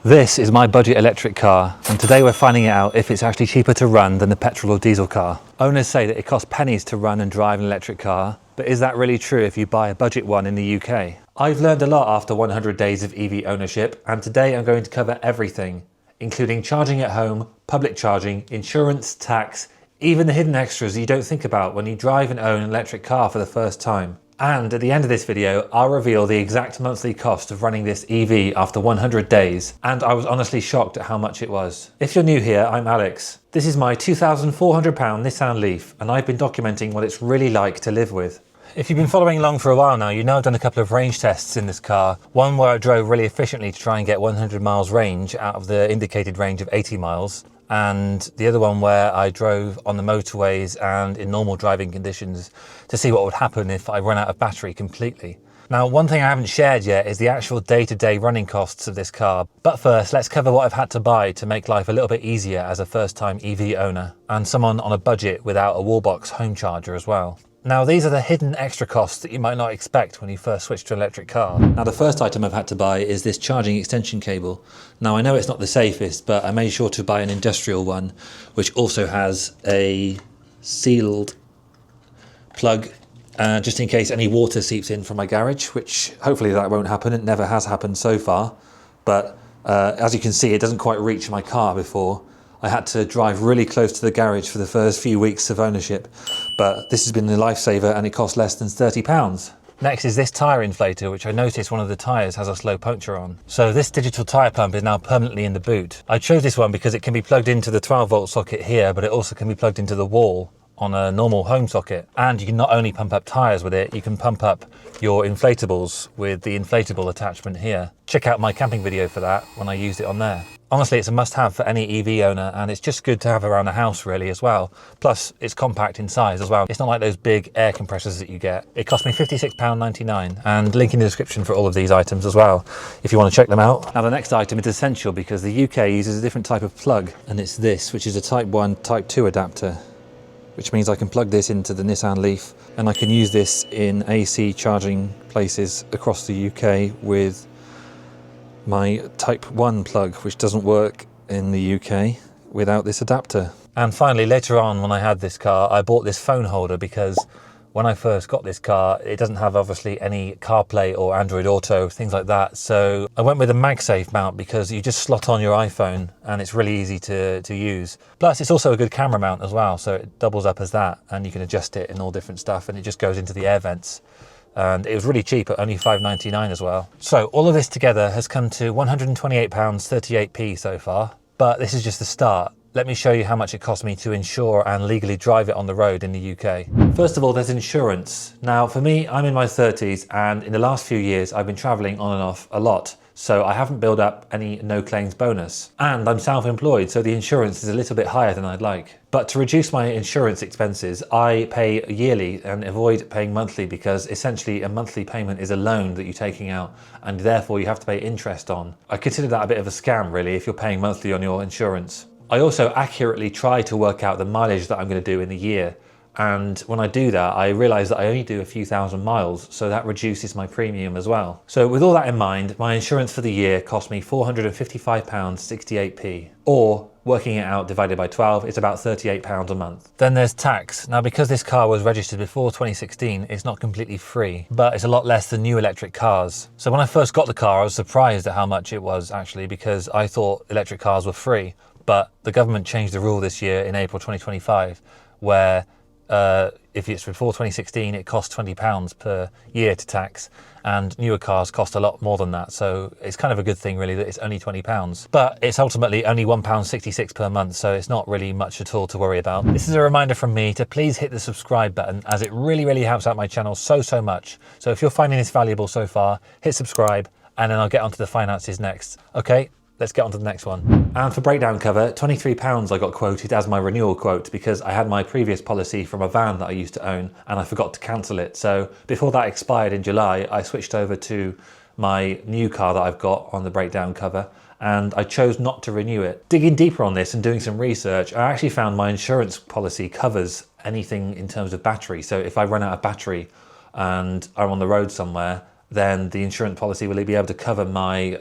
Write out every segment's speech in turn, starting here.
This is my budget electric car, and today we're finding out if it's actually cheaper to run than the petrol or diesel car. Owners say that it costs pennies to run and drive an electric car, but is that really true if you buy a budget one in the UK? I've learned a lot after 100 days of EV ownership, and today I'm going to cover everything, including charging at home, public charging, insurance, tax, even the hidden extras you don't think about when you drive and own an electric car for the first time. And at the end of this video, I'll reveal the exact monthly cost of running this EV after 100 days. And I was honestly shocked at how much it was. If you're new here, I'm Alex. This is my £2,400 Nissan Leaf, and I've been documenting what it's really like to live with. If you've been following along for a while now, you know I've done a couple of range tests in this car. One where I drove really efficiently to try and get 100 miles range out of the indicated range of 80 miles. And the other one where I drove on the motorways and in normal driving conditions to see what would happen if I run out of battery completely. Now, one thing I haven't shared yet is the actual day-to-day running costs of this car. But first, let's cover what I've had to buy to make life a little bit easier as a first-time EV owner and someone on a budget without a wallbox home charger as well. Now, these are the hidden extra costs that you might not expect when you first switch to an electric car. Now, the first item I've had to buy is this charging extension cable. Now, I know it's not the safest, but I made sure to buy an industrial one, which also has a sealed plug, just in case any water seeps in from my garage, which hopefully that won't happen. It never has happened so far. But as you can see, it doesn't quite reach my car before. I had to drive really close to the garage for the first few weeks of ownership, but this has been a lifesaver and it cost less than £30. Next is this tyre inflator, which I noticed one of the tyres has a slow puncture on. So this digital tyre pump is now permanently in the boot. I chose this one because it can be plugged into the 12-volt socket here, but it also can be plugged into the wall on a normal home socket. And you can not only pump up tyres with it, you can pump up your inflatables with the inflatable attachment here. Check out my camping video for that when I used it on there. Honestly, it's a must-have for any EV owner, and it's just good to have around the house really as well. Plus, it's compact in size as well. It's not like those big air compressors that you get. It cost me £56.99, and link in the description for all of these items as well, if you want to check them out. Now, the next item is essential because the UK uses a different type of plug, and it's this, which is a Type 1, Type 2 adapter, which means I can plug this into the Nissan Leaf, and I can use this in AC charging places across the UK with my Type 1 plug, which doesn't work in the UK without this adapter. And finally, later on when I had this car, I bought this phone holder because when I first got this car, it doesn't have obviously any CarPlay or Android Auto, things like that. So I went with a MagSafe mount because you just slot on your iPhone and it's really easy to use. Plus, it's also a good camera mount as well, so it doubles up as that and you can adjust it in all different stuff and it just goes into the air vents. And it was really cheap at only £5.99 as well. So all of this together has come to £128.38 so far, but this is just the start. Let me show you how much it cost me to insure and legally drive it on the road in the UK. First of all, there's insurance. Now for me, I'm in my 30s and in the last few years, I've been traveling on and off a lot. So I haven't built up any no claims bonus. And I'm self-employed, so the insurance is a little bit higher than I'd like. But to reduce my insurance expenses, I pay yearly and avoid paying monthly because essentially a monthly payment is a loan that you're taking out and therefore you have to pay interest on. I consider that a bit of a scam really if you're paying monthly on your insurance. I also accurately try to work out the mileage that I'm going to do in the year. And when I do that, I realise that I only do a few thousand miles, so that reduces my premium as well. So with all that in mind, my insurance for the year cost me £455.68, or working it out divided by 12, it's about £38 a month. Then there's tax. Now because this car was registered before 2016, it's not completely free, but it's a lot less than new electric cars. So when I first got the car, I was surprised at how much it was actually, because I thought electric cars were free. But the government changed the rule this year in April 2025, where if it's before 2016, it costs £20 per year to tax, and newer cars cost a lot more than that. So it's kind of a good thing really that it's only £20, but it's ultimately only £1.66 per month. So it's not really much at all to worry about. This is a reminder from me to please hit the subscribe button, as it really helps out my channel so much. So if you're finding this valuable so far, hit subscribe and then I'll get onto the finances next. Okay. Let's get on to the next one. And for breakdown cover, £23 I got quoted as my renewal quote because I had my previous policy from a van that I used to own and I forgot to cancel it. So before that expired in July, I switched over to my new car that I've got on the breakdown cover, and I chose not to renew it. Digging deeper on this and doing some research, I actually found my insurance policy covers anything in terms of battery. So if I run out of battery and I'm on the road somewhere then the insurance policy will be able to cover my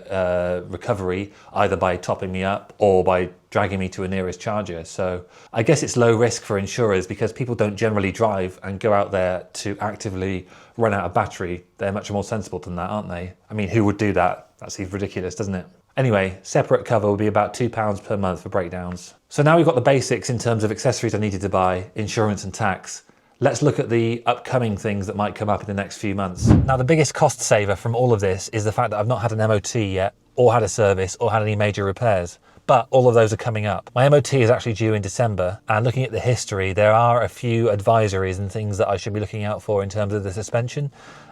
recovery either by topping me up or by dragging me to a nearest charger. So I guess it's low risk for insurers because people don't generally drive and go out there to actively run out of battery. They're much more sensible than that, aren't they? I mean, who would do that? That seems ridiculous, doesn't it? Anyway, separate cover will be about £2 per month for breakdowns. So now we've got the basics in terms of accessories I needed to buy, insurance and tax. Let's look at the upcoming things that might come up in the next few months. Now, the biggest cost saver from all of this is the fact that I've not had an MOT yet, or had a service, or had any major repairs. But all of those are coming up. My MOT is actually due in December, and looking at the history, there are a few advisories and things that I should be looking out for in terms of the suspension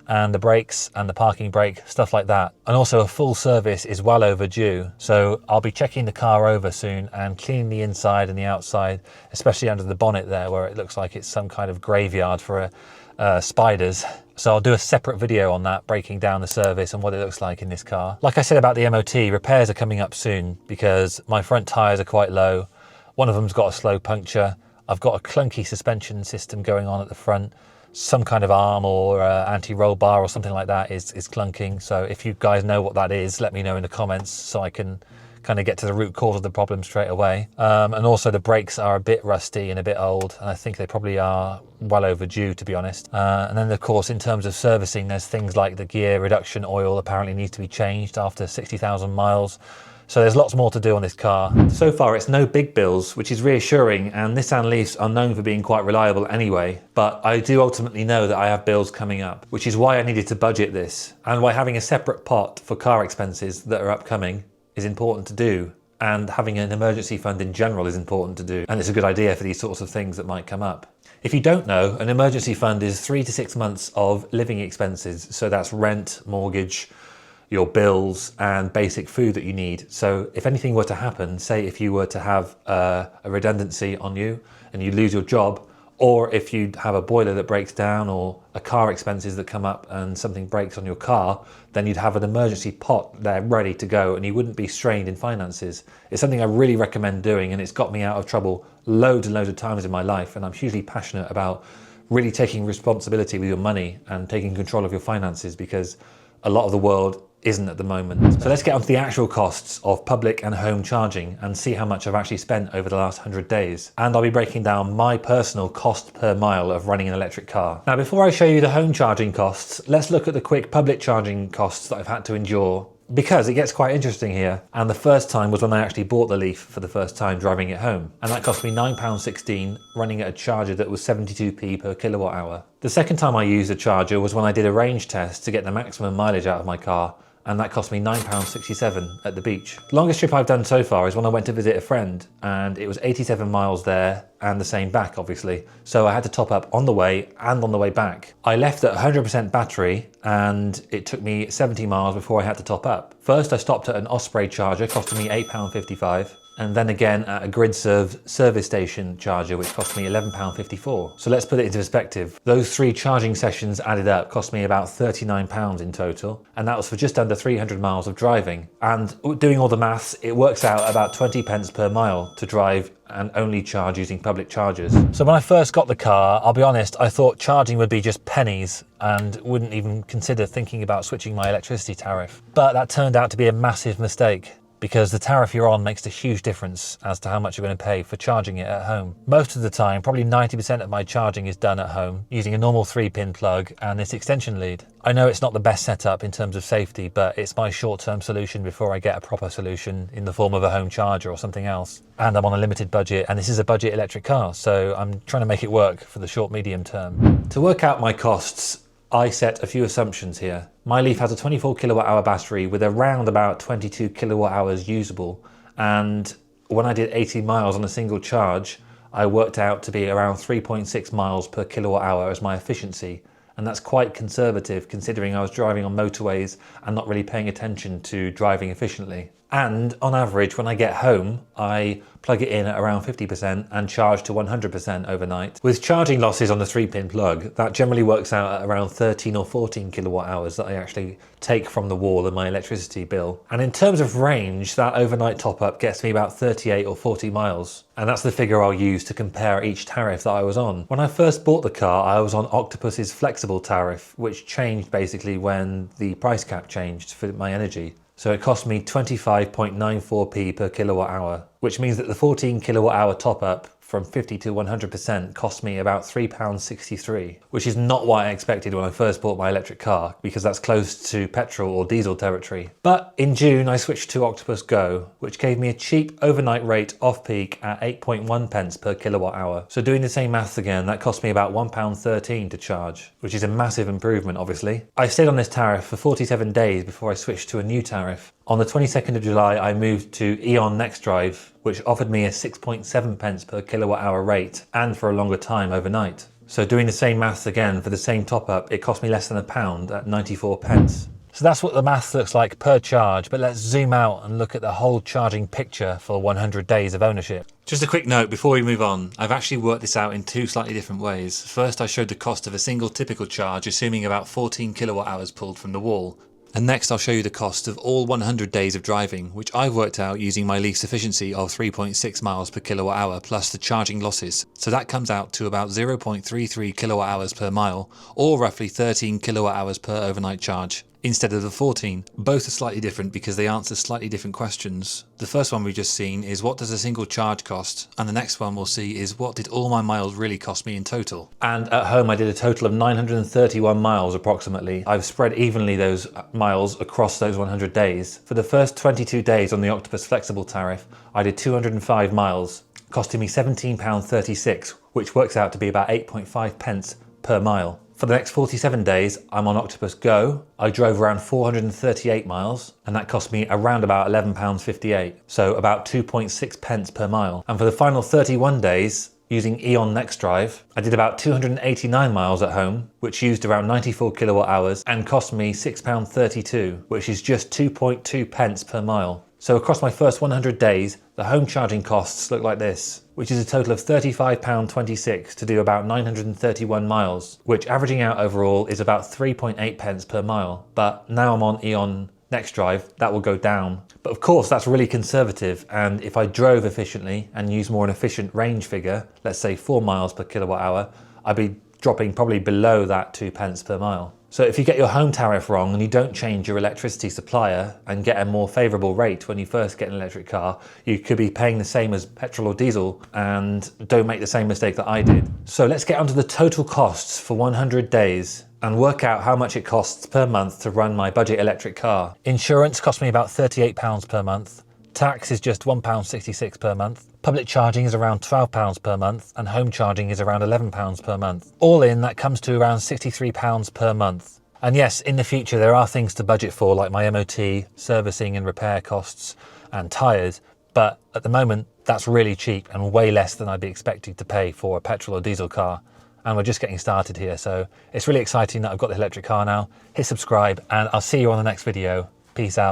and the brakes and the parking brake, stuff like that. And also a full service is well overdue. So I'll be checking the car over soon and cleaning the inside and the outside, especially under the bonnet there where it looks like it's some kind of graveyard for spiders. So I'll do a separate video on that, breaking down the service and what it looks like in this car. Like I said about the MOT, repairs are coming up soon because my front tyres are quite low. One of them's got a slow puncture. I've got a clunky suspension system going on at the front. Some kind of arm or anti-roll bar or something like that is clunking. So if you guys know what that is, let me know in the comments so I can kind of get to the root cause of the problem straight away. And also the brakes are a bit rusty and a bit old, and I think they probably are well overdue, to be honest. And then of course, in terms of servicing, there's things like the gear reduction oil apparently needs to be changed after 60,000 miles. So there's lots more to do on this car. So far it's no big bills, which is reassuring, and Nissan Leafs are known for being quite reliable anyway, but I do ultimately know that I have bills coming up, which is why I needed to budget this, and why having a separate pot for car expenses that are upcoming is important to do, and having an emergency fund in general is important to do, and it's a good idea for these sorts of things that might come up. If you don't know, an emergency fund is 3 to 6 months of living expenses, so that's rent, mortgage, your bills and basic food that you need. So if anything were to happen, say if you were to have a redundancy on you and you lose your job, or if you have a boiler that breaks down or a car expenses that come up and something breaks on your car, then you'd have an emergency pot there ready to go and you wouldn't be strained in finances. It's something I really recommend doing, and it's got me out of trouble loads and loads of times in my life, and I'm hugely passionate about really taking responsibility with your money and taking control of your finances, because a lot of the world isn't at the moment. So let's get onto the actual costs of public and home charging and see how much I've actually spent over the last 100 days. And I'll be breaking down my personal cost per mile of running an electric car. Now, before I show you the home charging costs, let's look at the quick public charging costs that I've had to endure, because it gets quite interesting here. And the first time was when I actually bought the Leaf for the first time driving it home. And that cost me £9.16 running at a charger that was 72p per kilowatt hour. The second time I used a charger was when I did a range test to get the maximum mileage out of my car, and that cost me £9.67 at the beach. The longest trip I've done so far is when I went to visit a friend, and it was 87 miles there and the same back, obviously. So I had to top up on the way and on the way back. I left at 100% battery, and it took me 70 miles before I had to top up. First, I stopped at an Osprey charger, costing me £8.55. And then again at a GridServe service station charger, which cost me £11.54. So let's put it into perspective. Those 3 charging sessions added up cost me about £39 in total, and that was for just under 300 miles of driving. And doing all the maths, it works out about 20 pence per mile to drive and only charge using public chargers. So when I first got the car, I'll be honest, I thought charging would be just pennies and wouldn't even consider thinking about switching my electricity tariff. But that turned out to be a massive mistake, because the tariff you're on makes a huge difference as to how much you're going to pay for charging it at home. Most of the time, probably 90% of my charging is done at home using a normal 3-pin plug and this extension lead. I know it's not the best setup in terms of safety, but it's my short-term solution before I get a proper solution in the form of a home charger or something else. And I'm on a limited budget, and this is a budget electric car, so I'm trying to make it work for the short-medium term. To work out my costs, I set a few assumptions here. My Leaf has a 24 kilowatt hour battery with around about 22 kilowatt hours usable. And when I did 80 miles on a single charge, I worked out to be around 3.6 miles per kilowatt hour as my efficiency. And that's quite conservative considering I was driving on motorways and not really paying attention to driving efficiently. And on average, when I get home, I plug it in at around 50% and charge to 100% overnight. With charging losses on the 3-pin plug, that generally works out at around 13 or 14 kilowatt hours that I actually take from the wall in my electricity bill. And in terms of range, that overnight top-up gets me about 38 or 40 miles. And that's the figure I'll use to compare each tariff that I was on. When I first bought the car, I was on Octopus's flexible tariff, which changed basically when the price cap changed for my energy. So it cost me 25.94p per kilowatt hour, which means that the 14 kilowatt hour top up from 50 to 100% cost me about £3.63, which is not what I expected when I first bought my electric car, because that's close to petrol or diesel territory. But in June, I switched to Octopus Go, which gave me a cheap overnight rate off peak at 8.1 pence per kilowatt hour. So doing the same maths again, that cost me about £1.13 to charge, which is a massive improvement, obviously. I stayed on this tariff for 47 days before I switched to a new tariff. On the 22nd of July, I moved to Eon NextDrive, which offered me a 6.7 pence per kilowatt hour rate and for a longer time overnight. So doing the same maths again for the same top up, it cost me less than £1 at 94 pence. So that's what the maths looks like per charge, but let's zoom out and look at the whole charging picture for 100 days of ownership. Just a quick note before we move on, I've actually worked this out in two slightly different ways. First, I showed the cost of a single typical charge, assuming about 14 kilowatt hours pulled from the wall. And next I'll show you the cost of all 100 days of driving, which I've worked out using my lease efficiency of 3.6 miles per kilowatt hour plus the charging losses. So that comes out to about 0.33 kilowatt hours per mile, or roughly 13 kilowatt hours per overnight charge, instead of the 14. Both are slightly different because they answer slightly different questions. The first one we've just seen is what does a single charge cost? And the next one we'll see is what did all my miles really cost me in total? And at home I did a total of 931 miles approximately. I've spread evenly those miles across those 100 days. For the first 22 days on the Octopus Flexible tariff, I did 205 miles, costing me £17.36, which works out to be about 8.5 pence per mile. For the next 47 days, I'm on Octopus Go. I drove around 438 miles, and that cost me around about £11.58, so about 2.6 pence per mile. And for the final 31 days, using Eon NextDrive, I did about 289 miles at home, which used around 94 kilowatt hours and cost me £6.32, which is just 2.2 pence per mile. So across my first 100 days, the home charging costs look like this, which is a total of £35.26 to do about 931 miles, which averaging out overall is about 3.8 pence per mile. But now I'm on Eon NextDrive, that will go down. But of course that's really conservative, and if I drove efficiently and used more an efficient range figure, let's say 4 miles per kilowatt hour, I'd be dropping probably below that 2 pence per mile. So if you get your home tariff wrong and you don't change your electricity supplier and get a more favourable rate when you first get an electric car, you could be paying the same as petrol or diesel, and don't make the same mistake that I did. So let's get onto the total costs for 100 days and work out how much it costs per month to run my budget electric car. Insurance cost me about £38 per month. Tax is just £1.66 per month. Public charging is around £12 per month, and home charging is around £11 per month. All in, that comes to around £63 per month. And yes, in the future there are things to budget for, like my MOT, servicing and repair costs, and tyres, but at the moment that's really cheap and way less than I'd be expecting to pay for a petrol or diesel car. And we're just getting started here, so it's really exciting that I've got the electric car now. Hit subscribe and I'll see you on the next video. Peace out.